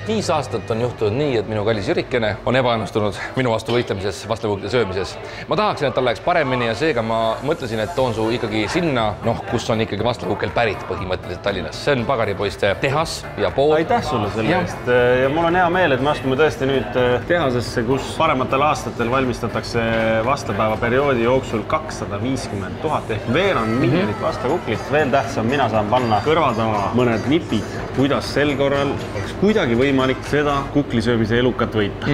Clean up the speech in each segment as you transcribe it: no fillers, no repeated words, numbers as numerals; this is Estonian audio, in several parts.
5 aastat on juhtunud nii, et minu kallis Jürikene on ebaõnnestunud minu vastu võitlemises, vastlakuklide söömises. Ma tahaksin, et tal läheks paremini ja seega ma mõtlesin, et toon su ikkagi sinna, kus on ikkagi vastlakukel pärit põhimõtteliselt Tallinnas. See on pagaripoiste tehas ja pood. Aitäh sulle selle eest ja mul on hea meel, et me astume tõesti nüüd tehasesse, kus parematel aastatel valmistatakse vastlapäeva perioodi jooksul 250 000 ehk veerand miljonit vastlakuklit. Veel tähtsam, mina saan panna kõrvatama mõned nipid, kuidas sel korral oleks kuidagi võimalik seda kuklisöömise elukat võita.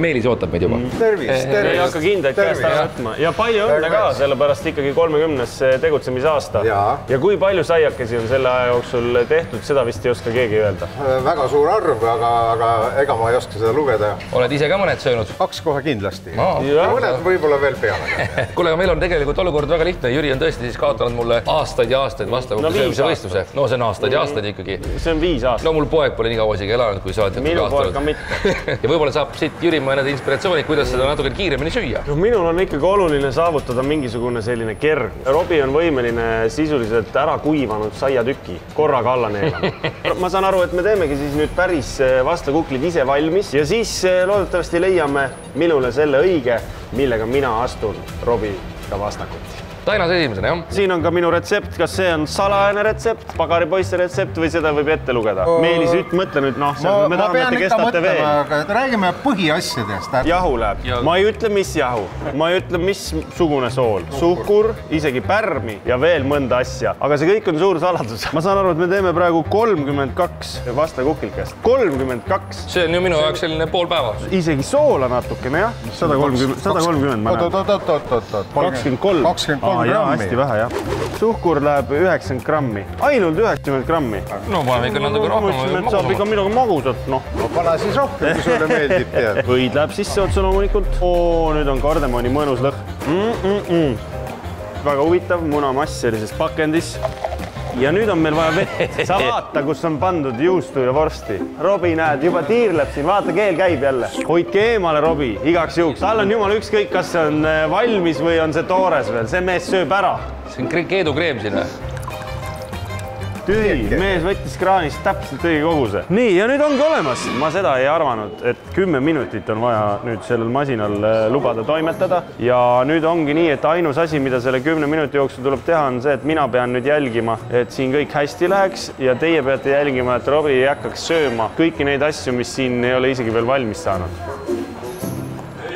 Meelis ootab meid juba. Tervist, ei hakka kindaid käest ära võtma. Ja palju õnne ka, sellepärast ikkagi 30. tegutsemisaasta. Ja kui palju saiakesi on selle aja jooksul tehtud, seda vist ei oska keegi öelda. Väga suur arv, aga ega ma ei oska seda lugeda. Oled ise ka mõned söönud? 2 kohe kindlasti. Mõned võib-olla veel peale. Kuule, aga meil on tegelikult olukord väga lihtne. Jüri on tõesti siis kaotanud mulle aastaid ja aastaid vastlakuklisöömise võistluse. No see on aastaid ja aastaid ikkagi. See on 5 aastat. No mul poeg pole nii kaua isegi elanud, kui sa oled minu poeg ka mitte. Ja võib-olla saab siit Jüri mõned inspiratsioonid, kuidas seda natuke kiiremini süüa. Minul on ikkagi oluline saavutada mingisugune selline kerg. Robi on võimeline sisuliselt ära kuivanud saiatüki korraga alla neelama. Ma saan aru, et me teemegi siis nüüd päris vastlakuklid ise valmis ja siis loodetavasti leiame minule selle õige, millega mina astun Robiga vastakuti. Tainas esimesena, jah? Siin on ka minu retsept, kas see on salajane retsept, pagaripoiste retsept või seda võib ette lugeda? Meelis, mõtle nüüd, me tahame, et te kestate veel. Räägime põhiasjadest. Jahu läheb. Ma ei ütle, mis jahu. Ma ei ütle, missugune sool. Suhkur, isegi pärmi ja veel mõnda asja. Aga see kõik on suur saladus. Ma saan aru, et me teeme praegu 32 vastlakuklikest. 32. See on ju minu jaoks selline pool päeva. Isegi soola natukene, jah? 130 ma näen. 23. Jaa, hästi vähe, jah. Suhkur läheb 90 grammi. Ainult 90 grammi. No paneme ikka natuke rohkem. Ma ütlesin, et saab ikka midagi magusat, noh. Pane siis rohkem, kui sulle meeldib, tead. Võid läheb sisse otsa loomulikult. Nüüd on kardemoni mõnus lõhn. Väga huvitav, munamass sellises pakendis. Ja nüüd on meil vaja vett. Sa vaata, kus on pandud juustu ja vorsti. Robi, näed, juba tiirleb siin. Vaata, keel käib jälle. Hoidke eemale, Robi, igaks juhuks. Tal on jumala ükskõik, kas see on valmis või on see toores veel. See mees sööb ära. See on keedukreem siin või? Tühi, mees võttis kraanist täpselt õige koguse. Nii, ja nüüd ongi olemas. Ma seda ei arvanud, et 10 minutit on vaja nüüd sellel masinal lubada toimetada. Ja nüüd ongi nii, et ainus asi, mida selle 10 minuti jooksul tuleb teha, on see, et mina pean nüüd jälgima, et siin kõik hästi läheks ja teie peate jälgima, et Robi ei hakkaks sööma kõiki neid asju, mis siin ei ole isegi veel valmis saanud.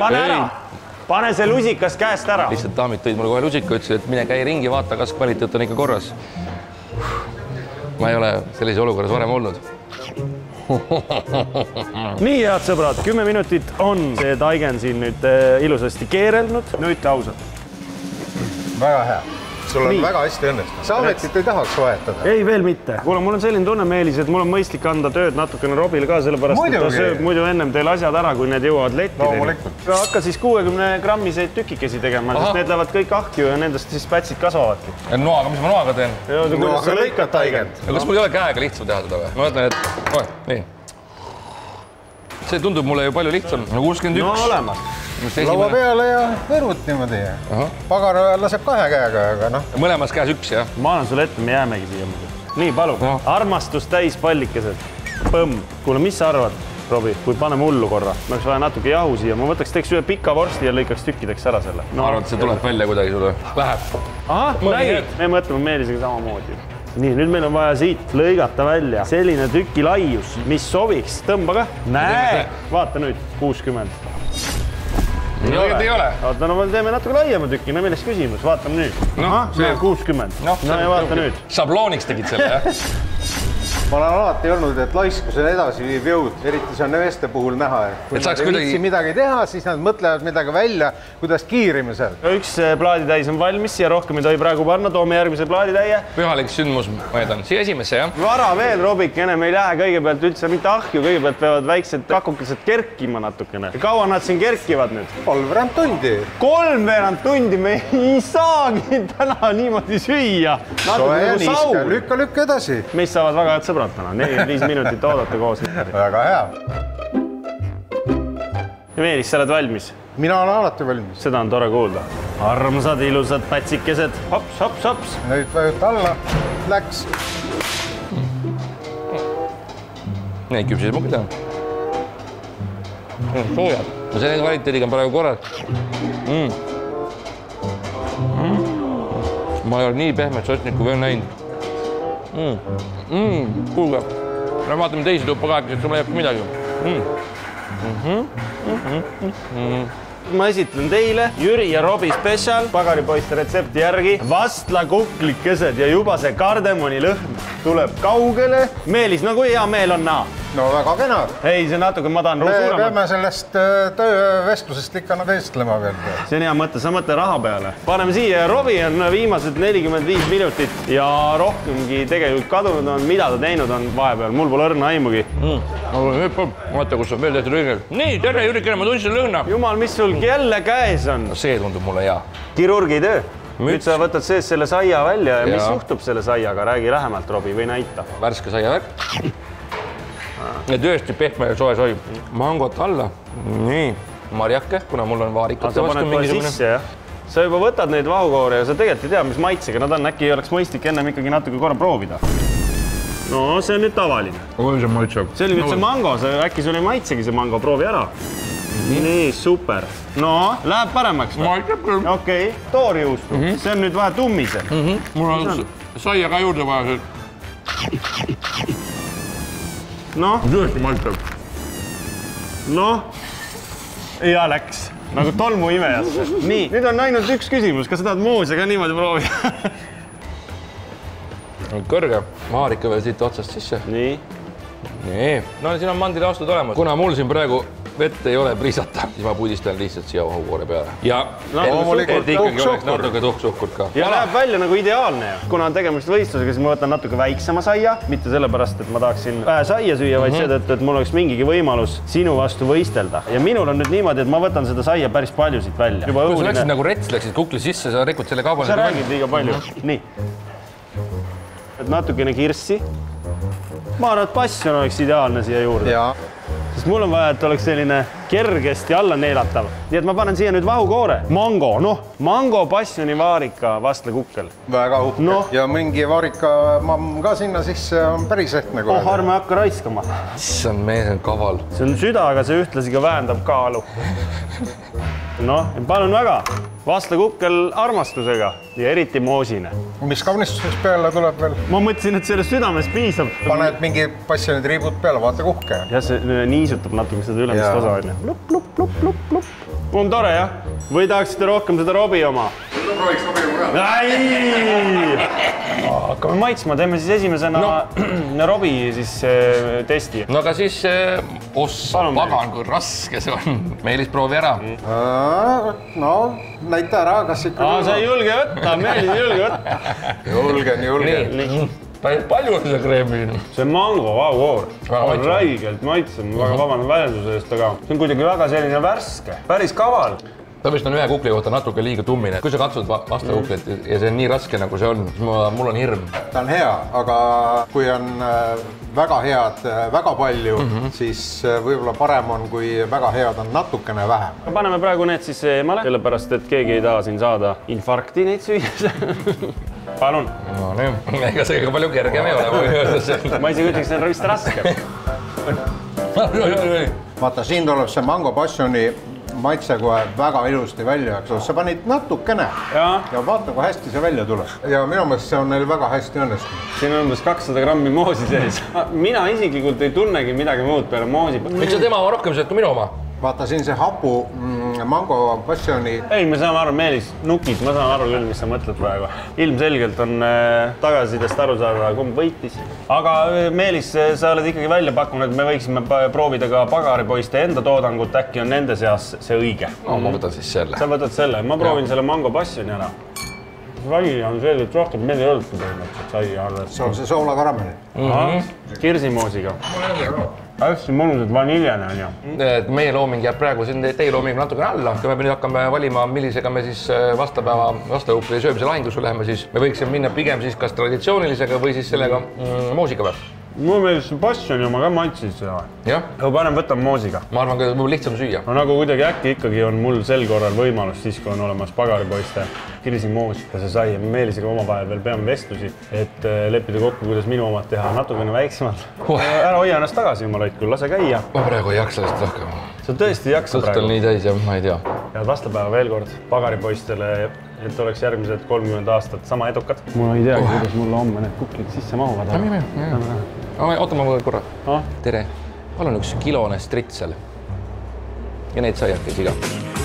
Pane ära! Pane see lusikas käest ära! Lihtsalt daamid tõid mulle kohe lusika, ütlesid, et mine käi ringi, vaata, kas kvaliteet on ikka korras. Ma ei ole sellise olukorras varem olnud. Nii, head sõbrad, 10 minutit on see taigen siin nüüd ilusasti keerelnud. Nüüd ausalt. Väga hea. Sul on väga hästi õnnestunud. Sa ametit ei tahaks vahetada? Ei, veel mitte. Kuule, mul on selline tunne, Meelis, et mul on mõistlik anda tööd natukene Robile ka, sellepärast, et ta sööb muidu ennem teil asjad ära, kui need jõuavad lettideni. Hakka siis 60 grammiseid tükikesi tegema, sest need lähevad kõik ahju ja nendest siis pätsid kasvavadki. Ja noaga, mis ma noaga teen? Kuidas sa lõikad taigend? Kas mul ei ole käega lihtsam teha seda või? Ma mõtlen, et nii. See tundub mulle ju palju lihtsam. 61. No olemas. Laua peale ja võrvut niimoodi. Pagar laseb 2 käega, aga noh. Mõlemas käes 1, jah? Ma annan sulle ette, me jäämegi siia. Nii, palun. Armastus täis pallikesed. Põmm. Kuule, mis sa arvad, Robi, kui paneme hullu korra? Me oleks vaja natuke jahu siia. Ma teeks ühe pika vorsti ja lõikaks tükkideks ära selle. Ma arvan, et see tuleb välja kuidagi sulle. Läheb. Ahah, nägid. Me mõtleme Meelisega samamoodi. Nii, nüüd meil on vaja siit lõigata välja selline tüki laius, mis sobiks. Tõmba ka. Näe, vaata nüüd, 60. Ei ole. Vaata, no me teeme natuke laiema tüki, no millest küsimus, vaatame nüüd. See on 60. No ja vaata nüüd. Šablooniks tegid selle, jah? Ma olen alati olnud, et laiskus on edasi viib jõud, eriti see on neveste puhul näha. Kui nad ei viitsi midagi teha, siis nad mõtlevad midagi välja, kuidas kiirimisel. Üks plaaditäis on valmis ja rohkem ei tohi praegu panna, toome järgmise plaaditäie. Pühalik sündmus, ma jätan siia esimesse, jah? Vara veel, Robik, ennem ei lähe kõigepealt üldse mitte ahju, kõigepealt peavad väiksed kakukesed kerkima natukene. Kaua nad siin kerkivad nüüd? 3 tundi. 3 tundi, me ei saagi täna niimoodi süüa. Lükka edasi. Meist saavad väga head sõbrad täna, 45 minutit oodata koos. Väga hea. Ja Meelis, sa oled valmis? Mina olen alati valmis. Seda on tore kuulda. Armsad, ilusad pätsikesed. Hops, hops, hops. Nüüd vajuta alla. Läks. Neid küpsised ma küll tean. soojad. No selle kvaliteediga on praegu korras. Ma ei ole nii pehmet sotnikku veel näinud. Kuulge, vaatame teisi tuppa ka, et sul jääb midagi. Ma esitlen teile Jüri ja Robi spetsial pagaripoiste retsepti järgi vastlakuklikesed ja juba see kardemoni lõhn tuleb kaugele. Meelis, nagu hea meel on näha. No väga kena. Ei, see natuke ma tahan me peame sellest töövestlusest ikka vestlema veel. See on hea mõte, sa mõtle raha peale. Paneme siia ja Robi on viimased 45 minutit ja rohkemgi tegelikult kadunud on, mida ta teinud on vahepeal. Mul pole õrna aimugi. Vaata, kus on veel tehtud lõhna. Nii, tere Jürikene, ma tundsin lõhna. Jumal, mis sul jälle käes on? See tundub mulle hea. Kirurgi töö. Nüüd sa võtad sees selle saia välja ja mis juhtub selle saiaga? Räägi lähemalt, Robi, või näita. Värske saiavärk. Ja tõesti pehme ja soe sai. Mangot alla. Nii, marjake, kuna mul on vaarikate vastu mingisugune. Sa juba võtad neid vahukoore ja sa tegelikult ei tea, mis maitsega nad on. Äkki oleks mõistlik ennem ikkagi natuke korra proovida. No, see on nüüd tavaline. Oi, see maitseb. See oli nüüd see mango. Äkki sul ei maitsegi see mango. Proovi ära. Nii, super. No, läheb paremaks. Maitseb küll. Okei, toorjuustu. See on nüüd vaja tummisel. Mul on saia ka juurde vaja. Noh. Tõesti maitseb. Noh. Ja läks. Nagu tolmu imejasse. Nii, nüüd on ainult üks küsimus. Kas sa tahad moose ka niimoodi proovida? Kõrge. Vaarika veel siit otsast sisse. Nii. Nii. No siin on mandiliaastud olemas. Kuna mul siin praegu vett ei ole priisata, siis ma puudistan lihtsalt siia vahukoore peale. Ja et ikkagi oleks natuke tuhksuhkurt ka. Ja läheb välja nagu ideaalne. Kuna on tegemist võistlusega, siis ma võtan natuke väiksema saia. Mitte sellepärast, et ma tahaksin vähe saia süüa, vaid seetõttu, et mul oleks mingigi võimalus sinu vastu võistelda. Ja minul on nüüd niimoodi, et ma võtan seda saia päris palju siit välja. Kui sa läksid nagu rets, läksid kukli sisse, sa rikud selle kaubale. Sa räägid liiga palju. Nii. Et natukene kirssi. Ma arvan, et passion oleks ideaalne siia juurde. Sest mul on vaja, et oleks selline kergesti alla neelatav. Nii et ma panen siia nüüd vahukoore. Mango, noh, mango passioni vaarika vastlakukkel. Väga uhke. No. Ja mingi vaarika mamm ka sinna sisse on päris ehtne kohe. Arme hakka raiskama. See on mees on kaval. See on süda, aga see ühtlasi ka vähendab kaalu. Noh, palun väga. Vastlakukkel armastusega ja eriti moosine. Mis kaunistuseks peale tuleb veel? Ma mõtlesin, et sellest südamest piisab. Paned mingi passionid riibud peale, vaata kuhke. Ja see niisutab natuke seda ülemist osa. Lup, lup, lup, lup, lup. On tore, jah? Või tahaksite rohkem seda Robi oma? Prooviks Robi oma ka. Hakkame maitsma, teeme siis esimesena Robi siis testi. No aga siis pagan, kui raske see on. Meelis, proovi ära. No, näita ära, kas ikka... Sa ei julge võtta, Meelis ei julge võtta. Julgen. Palju on seda kreemi? See mango, vau, räigelt maitseb, väga vabandan väljenduse eest, aga see on kuidagi väga selline värske, päris kaval. Ta vist on ühe kukli kohta natuke liiga tummine. Kui sa katsud vastlakuklit ja see on nii raske, nagu see on, siis mul on hirm. Ta on hea, aga kui on väga head väga palju, siis võib-olla parem on, kui väga head on natukene vähem. Paneme praegu need siis eemale, sellepärast, et keegi ei taha siin saada infarkti neid süües. Palun. No nii, ega see palju kergem ei ole. Ma isegi ütleks, et see on vist raske. Vaata, siin tuleb see mango passioni maitse kohe väga ilusti välja. Sa panid natukene ja vaata, kui hästi see välja tuleb. Ja minu meelest see on neil väga hästi õnnestunud. Siin on umbes 200 grammi moosi sees. Mina isiklikult ei tunnegi midagi muud peale moosi. Miks sa tema rohkem sööd kui minu oma? Vaata, siin see hapu mango passioni... Ei, me saame aru, Meelis, nukid, ma saan aru küll, mis sa mõtled praegu. Ilmselgelt on tagasisidest aru saada, kumb võitis. Aga Meelis, sa oled ikkagi välja pakkunud, et me võiksime proovida ka pagaripoiste enda toodangut, äkki on nende seas see õige. No, ma võtan siis selle. Sa võtad selle, ma proovin selle mango passioni ära. Sai on selgelt rohkem, meil ei olnudki põhimõtteliselt sai alles. See on see soolakaramell. Kirsimoosiga. Hästi mõnusad vaniljane on ju. Meie looming jääb praegu siin teie looming natukene alla. Kui me nüüd hakkame valima, millisega me siis vastlakukli söömise lahingusse läheme, siis me võiksime minna pigem siis kas traditsioonilisega või siis sellega moosiga või? Mulle meeldis passioni oma ka maitsis seda. Jah? Aga panen võtan moosiga. Ma arvan, et võib lihtsam süüa. No nagu kuidagi äkki ikkagi on mul sel korral võimalus siis, kui on olemas pagaripoiste kirsimoos ja see sai. Meelisega omavahel veel peame vestlusi, et leppida kokku, kuidas minu omad teha natukene väiksemad. Ära hoia ennast tagasi, jumal hoidku, lase käia. Ma praegu ei jaksa lihtsalt rohkem. sa tõesti ei jaksa Kõht on nii täis ja ma ei tea. Head vastlapäeva veel kord pagaripoistele, et oleks järgmised 30 aastat sama edukad. Ma ei teagi, kuidas mulle homme need kuklid sisse mahuvad. Oota, ma korra. Tere, palun üks kilone stritsel ja need saiakesi ka.